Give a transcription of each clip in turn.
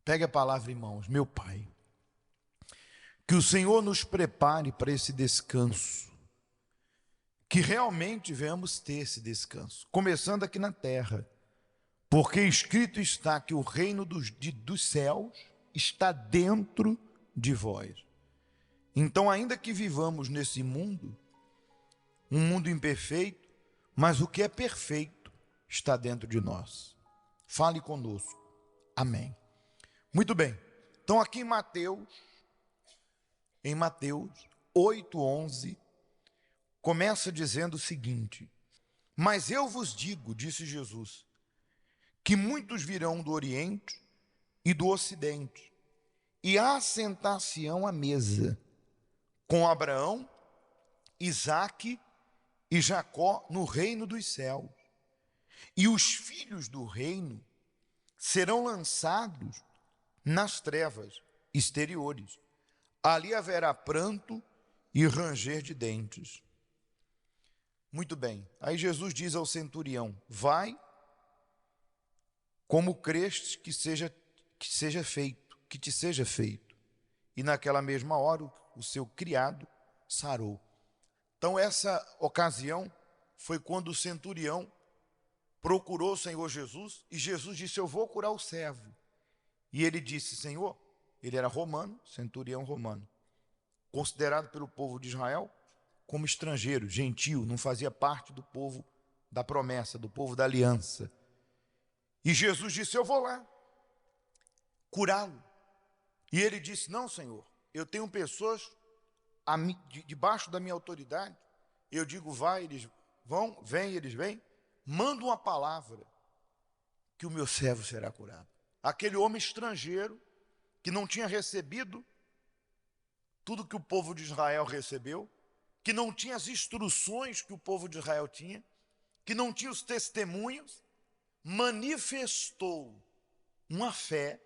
Pegue a palavra em mãos. Meu Pai, que o Senhor nos prepare para esse descanso, que realmente venhamos ter esse descanso, começando aqui na terra, porque escrito está que o reino dos céus está dentro de vós. Então, ainda que vivamos nesse mundo, um mundo imperfeito, mas o que é perfeito está dentro de nós. Fale conosco. Amém. Muito bem. Então, aqui em Mateus 8:11, começa dizendo o seguinte: Mas eu vos digo, disse Jesus, que muitos virão do Oriente e do Ocidente, e assentar-se-ão à mesa com Abraão, Isaque e Jacó no reino dos céus. E os filhos do reino serão lançados nas trevas exteriores. Ali haverá pranto e ranger de dentes. Muito bem. Aí Jesus diz ao centurião: vai, como creste que te seja feito. E naquela mesma hora o seu criado sarou. Então essa ocasião foi quando o centurião procurou o Senhor Jesus e Jesus disse: eu vou curar o servo. E ele disse: Senhor, ele era romano, centurião romano, considerado pelo povo de Israel como estrangeiro, gentio, não fazia parte do povo da promessa, do povo da aliança. E Jesus disse: eu vou lá curá-lo. E ele disse: não, Senhor, eu tenho pessoas debaixo da minha autoridade. Eu digo: vai, eles vão, vem, eles vêm. Manda uma palavra que o meu servo será curado. Aquele homem estrangeiro que não tinha recebido tudo que o povo de Israel recebeu, que não tinha as instruções que o povo de Israel tinha, que não tinha os testemunhos, manifestou uma fé,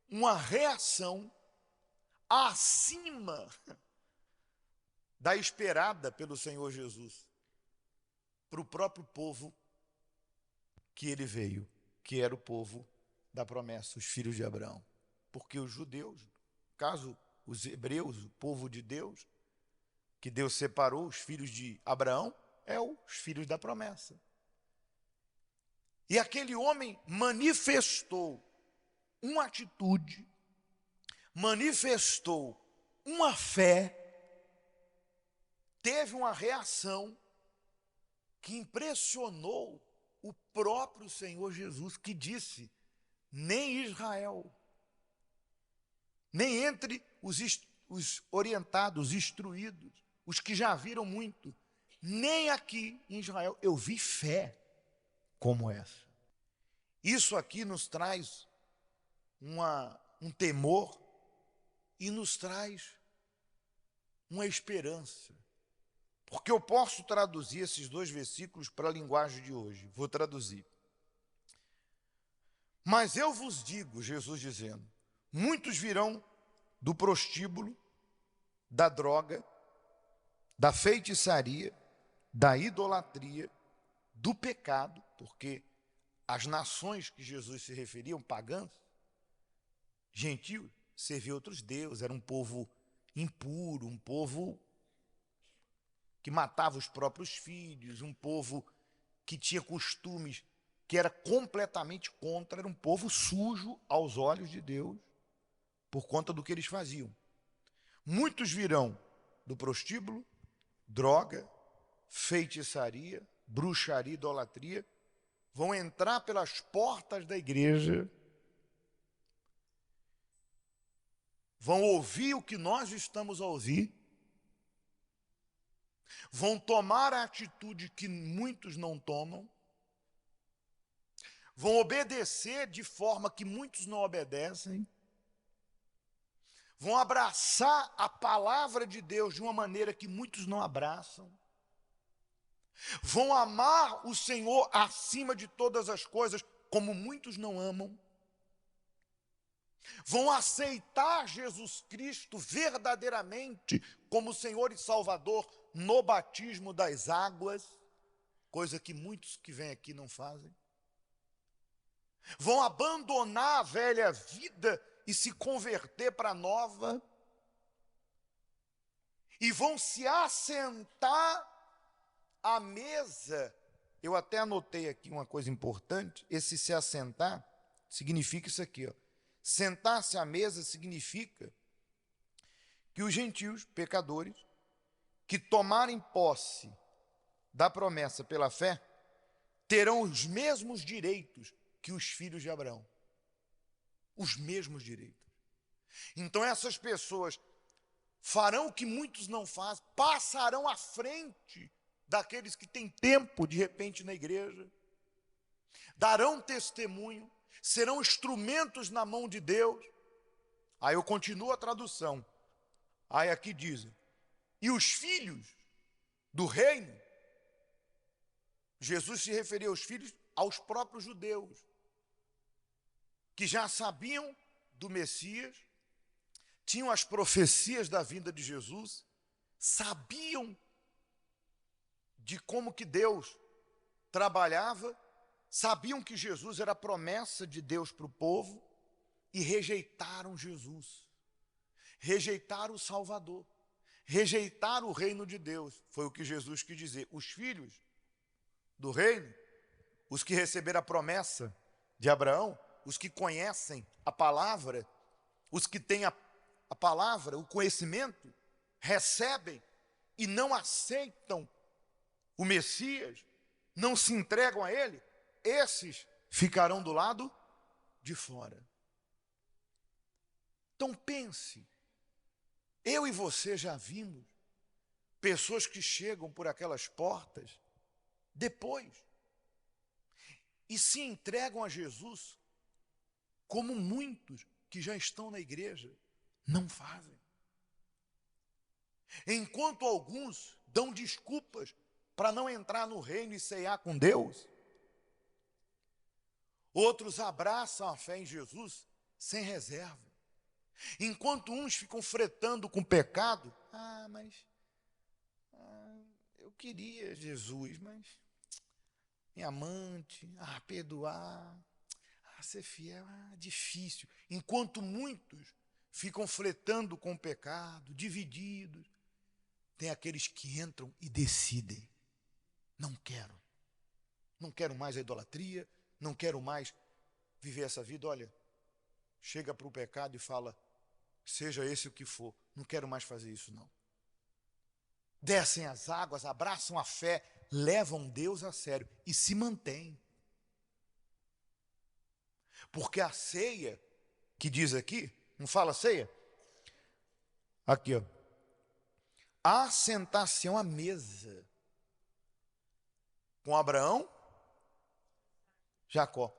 uma reação acima da esperada pelo Senhor Jesus para o próprio povo que ele veio, que era o povo da promessa, os filhos de Abraão. Porque os judeus, caso os hebreus, o povo de Deus, que Deus separou, os filhos de Abraão, é os filhos da promessa. E aquele homem manifestou uma atitude, manifestou uma fé, teve uma reação que impressionou o próprio Senhor Jesus, que disse: nem Israel, nem entre os orientados, os instruídos, os que já viram muito, nem aqui em Israel eu vi fé como essa. Isso aqui nos traz um temor e nos traz uma esperança. Porque eu posso traduzir esses dois versículos para a linguagem de hoje. Vou traduzir. Mas eu vos digo, Jesus dizendo, muitos virão do prostíbulo, da droga, da feitiçaria, da idolatria, do pecado, porque as nações que Jesus se referia, pagãs, gentios, serviam outros deuses, era um povo impuro, um povo que matava os próprios filhos, um povo que tinha costumes que era completamente contra, era um povo sujo aos olhos de Deus, por conta do que eles faziam. Muitos virão do prostíbulo, droga, feitiçaria, bruxaria, idolatria, vão entrar pelas portas da igreja, vão ouvir o que nós estamos a ouvir, vão tomar a atitude que muitos não tomam, vão obedecer de forma que muitos não obedecem, vão abraçar a palavra de Deus de uma maneira que muitos não abraçam, vão amar o Senhor acima de todas as coisas, como muitos não amam, vão aceitar Jesus Cristo verdadeiramente como Senhor e Salvador no batismo das águas, coisa que muitos que vêm aqui não fazem. vão abandonar a velha vida e se converter para a nova, e vão se assentar à mesa. Eu até anotei aqui uma coisa importante, esse se assentar significa isso aqui, ó. Sentar-se à mesa significa que os gentios, pecadores, que tomarem posse da promessa pela fé, terão os mesmos direitos que os filhos de Abraão. Os mesmos direitos. Então essas pessoas farão o que muitos não fazem, passarão à frente daqueles que têm tempo, de repente, na igreja, darão testemunho, serão instrumentos na mão de Deus. Aí eu continuo a tradução. Aí aqui dizem, e os filhos do reino, Jesus se referia aos filhos, aos próprios judeus, que já sabiam do Messias, tinham as profecias da vinda de Jesus, sabiam de como que Deus trabalhava, sabiam que Jesus era a promessa de Deus para o povo e rejeitaram Jesus, rejeitaram o Salvador, rejeitaram o reino de Deus. Foi o que Jesus quis dizer. Os filhos do reino, os que receberam a promessa de Abraão, os que conhecem a palavra, os que têm a palavra, o conhecimento, recebem e não aceitam o Messias, não se entregam a ele, esses ficarão do lado de fora. Então pense, eu e você já vimos pessoas que chegam por aquelas portas depois e se entregam a Jesus, como muitos que já estão na igreja não fazem. Enquanto alguns dão desculpas para não entrar no reino e ceiar com Deus, outros abraçam a fé em Jesus sem reserva. Enquanto uns ficam fretando com o pecado, eu queria Jesus, mas minha amante, perdoar, ser fiel, difícil. Enquanto muitos ficam fletando com o pecado, divididos, tem aqueles que entram e decidem, não quero mais a idolatria, não quero mais viver essa vida. Olha, chega para o pecado e fala, seja esse o que for, não quero mais fazer isso não. Descem as águas, abraçam a fé, levam Deus a sério e se mantêm. Porque a ceia, que diz aqui, não fala ceia? Aqui, ó. Assentar-se à mesa com Abraão, Jacó.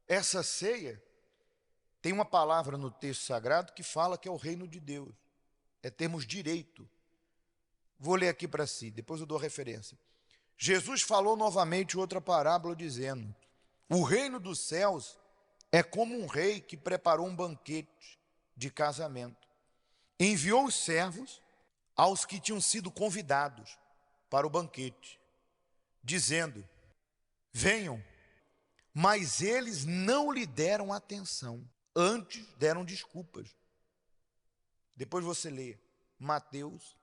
Essa ceia tem uma palavra no texto sagrado que fala que é o reino de Deus. É termos direito. Vou ler aqui para si, depois eu dou referência. Jesus falou novamente outra parábola dizendo, o reino dos céus é como um rei que preparou um banquete de casamento. Enviou os servos aos que tinham sido convidados para o banquete, dizendo, venham, mas eles não lhe deram atenção, antes deram desculpas. Depois você lê Mateus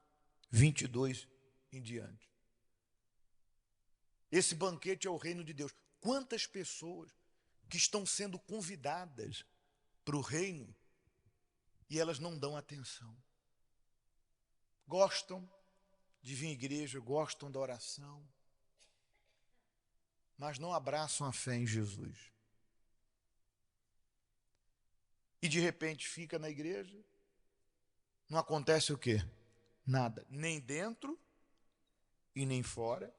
22 em diante. Esse banquete é o reino de Deus. Quantas pessoas que estão sendo convidadas para o reino e elas não dão atenção. Gostam de vir à igreja, gostam da oração, mas não abraçam a fé em Jesus. E de repente fica na igreja, não acontece o quê? Nada, nem dentro e nem fora,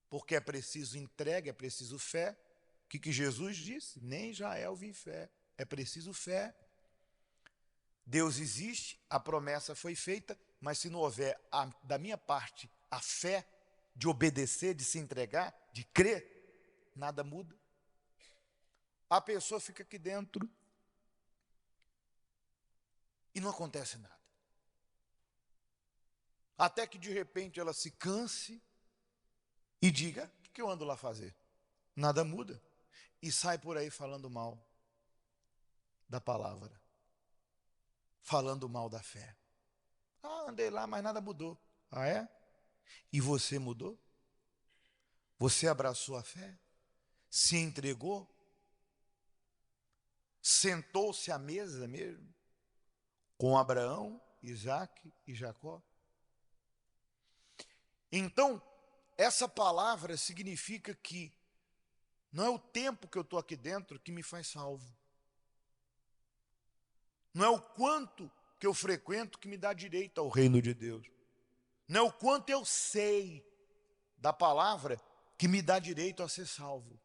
porque é preciso entrega, é preciso fé. O que Jesus disse? Nem Israel vi fé, é preciso fé. Deus existe, a promessa foi feita, mas se não houver da minha parte a fé de obedecer, de se entregar, de crer, nada muda. A pessoa fica aqui dentro e não acontece nada. Até que de repente ela se canse e diga, o que eu ando lá fazer? Nada muda. e sai por aí falando mal da palavra, falando mal da fé. Ah, andei lá, mas nada mudou. Ah, é? E você mudou? Você abraçou a fé? Se entregou? Sentou-se à mesa mesmo? Com Abraão, Isaque e Jacó? Então, essa palavra significa que não é o tempo que eu estou aqui dentro que me faz salvo. Não é o quanto que eu frequento que me dá direito ao reino de Deus. Não é o quanto eu sei da palavra que me dá direito a ser salvo.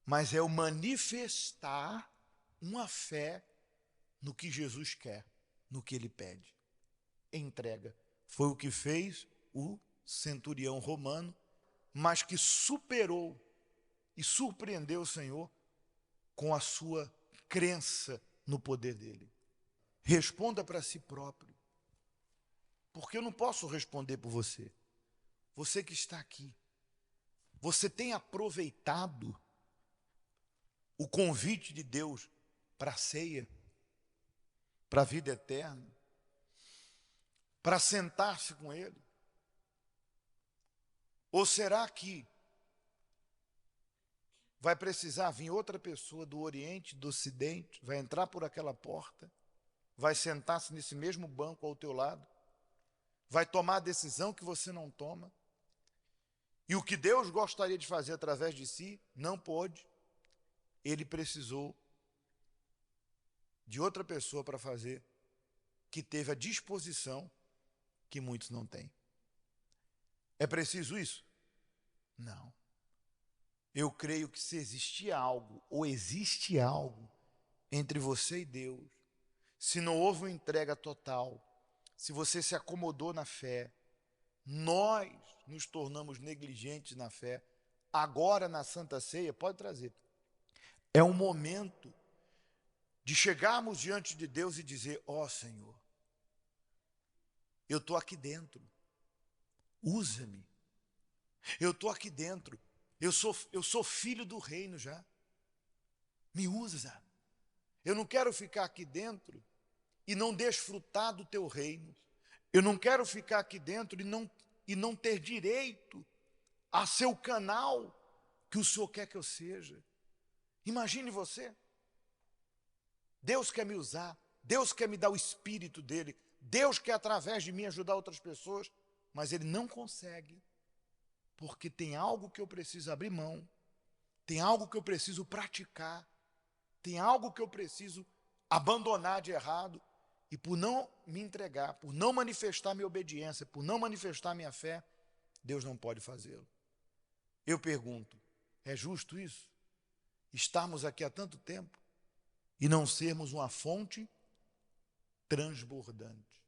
Mas é o manifestar uma fé no que Jesus quer, no que ele pede. Entrega. Foi o que fez o centurião romano, mas que superou e surpreendeu o Senhor com a sua crença no poder dele. Responda para si próprio, porque eu não posso responder por você. Você que está aqui, você tem aproveitado o convite de Deus para a ceia, para a vida eterna, para sentar-se com Ele? Ou será que vai precisar vir outra pessoa do Oriente, do Ocidente, vai entrar por aquela porta, vai sentar-se nesse mesmo banco ao teu lado, vai tomar a decisão que você não toma, e o que Deus gostaria de fazer através de si, não pôde, ele precisou de outra pessoa para fazer, que teve a disposição que muitos não têm. É preciso isso? Não. Eu creio que se existia algo, ou existe algo, entre você e Deus, se não houve uma entrega total, se você se acomodou na fé, nós nos tornamos negligentes na fé. Agora na Santa Ceia, pode trazer, é um momento de chegarmos diante de Deus e dizer: ó Senhor, eu estou aqui dentro, usa-me, eu estou aqui dentro, eu sou filho do reino já, me usa. Eu não quero ficar aqui dentro e não desfrutar do teu reino. Eu não quero ficar aqui dentro e não ter direito a ser o canal que o Senhor quer que eu seja. Imagine você. Deus quer me usar, Deus quer me dar o Espírito dele, Deus quer através de mim ajudar outras pessoas, mas Ele não consegue, porque tem algo que eu preciso abrir mão, tem algo que eu preciso praticar, tem algo que eu preciso abandonar de errado, e por não me entregar, por não manifestar minha obediência, por não manifestar minha fé, Deus não pode fazê-lo. Eu pergunto, é justo isso? Estarmos aqui há tanto tempo e não sermos uma fonte transbordante?